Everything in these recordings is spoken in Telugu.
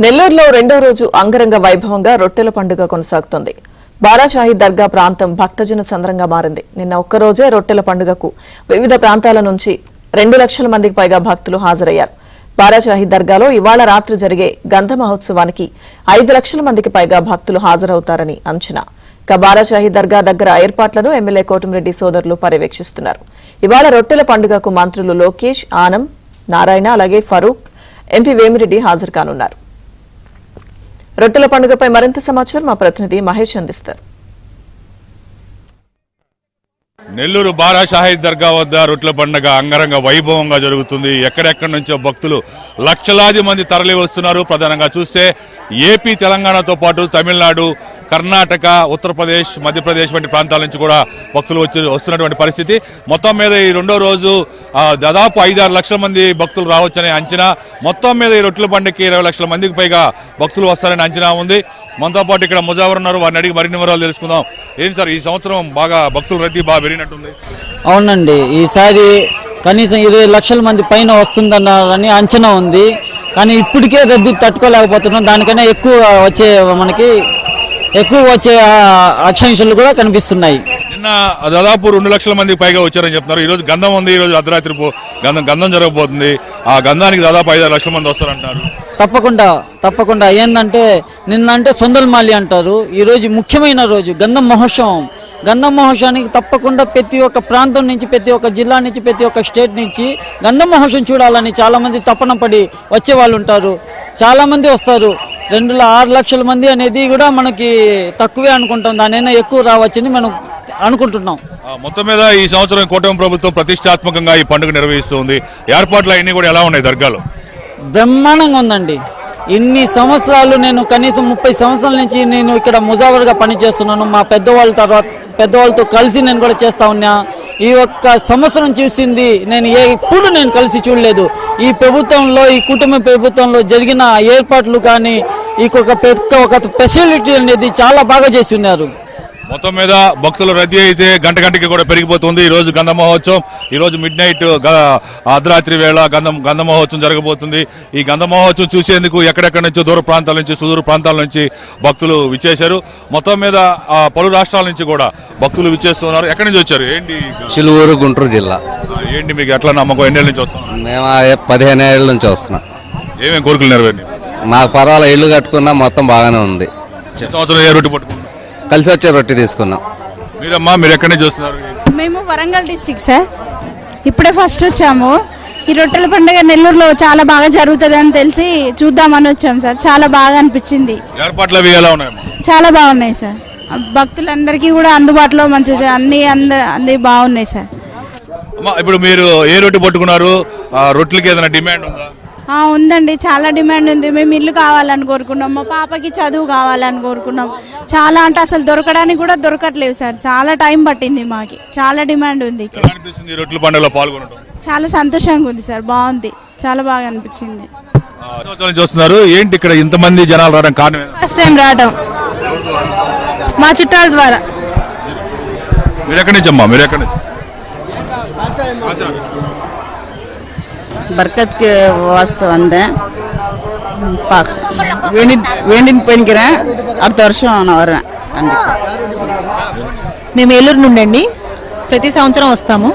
నెల్లూరులో రెండో రోజు అంగరంగ వైభవంగా రొట్టెల పండుగ కొనసాగుతోంది. బారాషాహి దర్గా ప్రాంతం భక్తజన సంద్రంగా మారింది. నిన్న ఒక్కరోజే రొట్టెల పండుగకు వివిధ ప్రాంతాల నుంచి 2 లక్షల మందికి పైగా భక్తులు హాజరయ్యారు. బారాషాహి దర్గాలో ఇవాళ రాత్రి జరిగే గంధ మహోత్సవానికి 5 లక్షల మందికి పైగా భక్తులు హాజరవుతారని అంచనా. బారాషాహి దర్గా దగ్గర ఏర్పాట్లను ఎమ్మెల్యే కోటమిరెడ్డి సోదరులు పర్యవేక్షిస్తున్నారు. ఇవాళ రొట్టెల పండుగకు మంత్రులు లోకేష్, ఆనం, నారాయణ, అలాగే ఫరూక్, ఎంపీ వేమిరెడ్డి హాజరు కానున్నారు. రొట్టెల పండుగపై మరింత సమాచారం మా ప్రతినిధి మహేష్ అందిస్తారు. నెల్లూరు బారాషాహి దర్గా వద్ద రొట్టెల పండుగ అంగరంగ వైభవంగా జరుగుతుంది. ఎక్కడెక్కడి నుంచో భక్తులు లక్షలాది మంది తరలి వస్తున్నారు. ప్రధానంగా చూస్తే ఏపీ, తెలంగాణతో పాటు తమిళనాడు, కర్ణాటక, ఉత్తరప్రదేశ్, మధ్యప్రదేశ్ వంటి ప్రాంతాల నుంచి కూడా భక్తులు వస్తున్నటువంటి పరిస్థితి. మొత్తం మీద ఈ రెండో రోజు దాదాపు 5-6 లక్షల మంది భక్తులు రావచ్చనే అంచనా. మొత్తం మీద ఈ రొట్టెల పండుగకి 20 లక్షల మందికి పైగా భక్తులు వస్తారని అంచనా ఉంది. మనతో పాటు ఇక్కడ ముజావర్ ఉన్నారు, వారిని అడిగి మరిన్ని వివరాలు తెలుసుకుందాం. ఏంటి సార్, ఈ సంవత్సరం బాగా భక్తుల రద్దీ బాగా పెరిగినట్టుంది? అవునండి, ఈసారి కనీసం 20 లక్షల మంది పైన వస్తుందన్నారని అంచనా ఉంది. కానీ ఇప్పటికే రద్దీ తట్టుకోలేకపోతున్నాం. దానికన్నా ఎక్కువ వచ్చే ఆకాంక్షలు కూడా కనిపిస్తున్నాయి. నిన్న దాదాపు 2 లక్షల మందికి పైగా వచ్చారని చెప్తున్నారు. ఈరోజు గంధం ఉంది, ఈరోజు అర్ధరాత్రి గంధం జరగబోతుంది. ఆ గంధానికి దాదాపు 5-6 లక్షల మంది వస్తారంటున్నారు. తప్పకుండా ఏంటంటే నిన్నంటే సొందలమాలి అంటారు. ఈరోజు ముఖ్యమైన రోజు గంధం మహోత్సవం. గంధం మహోత్సవానికి తప్పకుండా ప్రతి ఒక్క ప్రాంతం నుంచి, ప్రతి ఒక్క జిల్లా నుంచి, ప్రతి ఒక్క స్టేట్ నుంచి గంధం మహోత్సవం చూడాలని చాలామంది తపన పడి వచ్చే వాళ్ళు ఉంటారు. చాలామంది వస్తారు. 6 లక్షల మంది అనేది కూడా మనకి తక్కువే అనుకుంటాం. దానైనా ఎక్కువ రావచ్చని మనం అనుకుంటున్నాం. మొత్తం మీద ఈ సంవత్సరం కూటమి ప్రభుత్వం ప్రతిష్టాత్మకంగా ఈ పండుగ నిర్వహిస్తుంది. ఏర్పాట్లు అన్ని కూడా ఎలా ఉన్నాయి దర్గాలో? బ్రహ్మాండంగా ఉందండి. ఇన్ని సంవత్సరాలు నేను కనీసం 30 సంవత్సరాల నుంచి నేను ఇక్కడ ముజావర్గా పనిచేస్తున్నాను. మా పెద్దవాళ్ళతో కలిసి నేను కూడా చేస్తా ఉన్నా. ఈ ఒక్క సంవత్సరం చూసింది ఎప్పుడు నేను కలిసి చూడలేదు. ఈ ప్రభుత్వంలో, ఈ కూటమి ప్రభుత్వంలో జరిగిన ఏర్పాట్లు కానీ ఒక ఫెసిలిటీ అనేది చాలా బాగా చేసి ఉన్నారు. మొత్తం మీద భక్తుల రద్దీ అయితే గంటకి కూడా పెరిగిపోతుంది. ఈ రోజు గంధ మహోత్సవం, ఈ రోజు మిడ్ నైట్ అర్ధరాత్రి వేళ గంధ మహోత్సవం జరగబోతుంది. ఈ గంధ మహోత్సవం చూసేందుకు ఎక్కడెక్కడి నుంచో దూర ప్రాంతాల నుంచి, సుదూర ప్రాంతాల నుంచి భక్తులు విచ్చేశారు. మొత్తం మీద పలు రాష్ట్రాల నుంచి కూడా భక్తులు విచ్చేస్తున్నారు. ఎక్కడి నుంచి వచ్చారు? ఏంటి? చిలువూరు, గుంటూరు జిల్లా. ఏంటి మీకు ఎట్లా నమ్మకం? ఎన్నేళ్ళ నుంచి వస్తున్నాం? మేము 15 ఏళ్ళ నుంచి వస్తున్నాం. ఏమేమి కోరికలు నెరవేరి? మాకు పర్వాలేదు, ఇల్లు కట్టుకున్నా, మొత్తం బాగానే ఉంది. సంవత్సరం ఏ రొట్టె పట్టుకున్నాం? కలిసి వచ్చే రొట్టె తీసుకున్నాం. మీరమ్మా, మీరు ఎక్కడి నుంచి వస్తున్నారు? మేము వరంగల్ డిస్ట్రిక్ట్ సార్. ఇప్పుడే ఫస్ట్ వచ్చాము. ఈ రొట్టెల పండుగ నెల్లూరులో చాలా బాగా జరుగుతుంది అని తెలిసి చూద్దామని వచ్చాము సార్. చాలా బాగా అనిపించింది. ఏర్పాట్లు అవి ఎలా ఉన్నాయి? చాలా బాగున్నాయి సార్. భక్తులందరికీ కూడా అందుబాటులో మంచిగా అన్ని బాగున్నాయి సార్. ఇప్పుడు మీరు ఏ రొట్టె పట్టుకున్నారు? రొట్టెలకి ఏదైనా డిమాండ్ ఉందా? ఉందండి, చాలా డిమాండ్ ఉంది. మేము ఇల్లు కావాలని కోరుకున్నాం, మా పాపకి చదువు కావాలని కోరుకున్నాం. చాలా అంటే అసలు దొరకడానికి కూడా దొరకట్లేవు సార్. చాలా టైం పట్టింది మాకి. చాలా డిమాండ్ ఉంది. రొట్టెల పండుగలో పాల్గొనడం చాలా సంతోషంగా ఉంది సార్. బాగుంది, చాలా బాగా అనిపించింది. చూస్తున్నారు ఏంటి ఇక్కడ ఇంతమంది జనాలు రావడం కారణం? ఫస్ట్ టైం రావడం మా చుట్టాల ద్వారా. మీరు ఎక్కడి నుంచి అమ్మా? మీరు ఎక్కడి నుంచి? बरकत के वास्ते वंदे వేండిని పోయినకిరా అర్ధ వర్షం వరం. మేము ఏలూరు నుండి అండి. ప్రతి సంవత్సరం వస్తాము.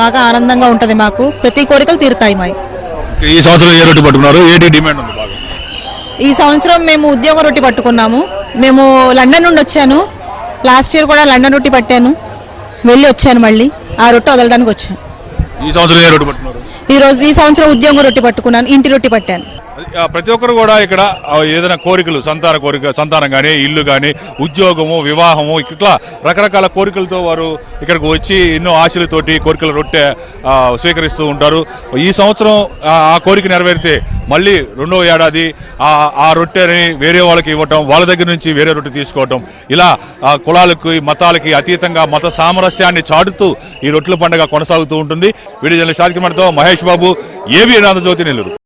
బాగా ఆనందంగా ఉంటుంది మాకు. ప్రతి కోరికలు తీరుతాయి మావి. ఈ సంవత్సరం ఏ రొట్టె పట్టుకున్నారు? ఏంటి డిమాండ్ ఉంది? ఈ సంవత్సరం మేము ఉద్యోగ రొట్టి పట్టుకున్నాము. మేము లండన్ నుండి వచ్చాను. లాస్ట్ ఇయర్ కూడా లండన్ రొట్టి పట్టాను, వెళ్ళి వచ్చాను. మళ్ళీ ఆ రొట్టె వదలడానికి వచ్చాను. ఈ సంవత్సరం ఏ రొట్టె పట్టుకున్నారు? ఈ సంవత్సరం ఉద్యోగ రొట్టి పట్టుకున్నాను, ఇంటి రొట్టి పట్టాను. ప్రతి ఒక్కరు కూడా ఇక్కడ ఏదైనా కోరికలు, సంతానం కానీ, ఇల్లు కానీ, ఉద్యోగము, వివాహము, ఇట్లా రకరకాల కోరికలతో వారు ఇక్కడికి వచ్చి ఎన్నో ఆశలతోటి కోరికల రొట్టె స్వీకరిస్తూ ఉంటారు. ఈ సంవత్సరం ఆ కోరిక నెరవేరితే మళ్ళీ రెండో ఏడాది ఆ రొట్టెని వేరే వాళ్ళకి ఇవ్వటం, వాళ్ళ దగ్గర నుంచి వేరే రొట్టె తీసుకోవటం, ఇలా కులాలకి, మతాలకి అతీతంగా మత సామరస్యాన్ని చాటుతూ ఈ రొట్టెల పండుగ కొనసాగుతూ ఉంటుంది. Video journalist రాజకుమార్తో Mahesh Babu, AB Andhra Jyothi, Nellore.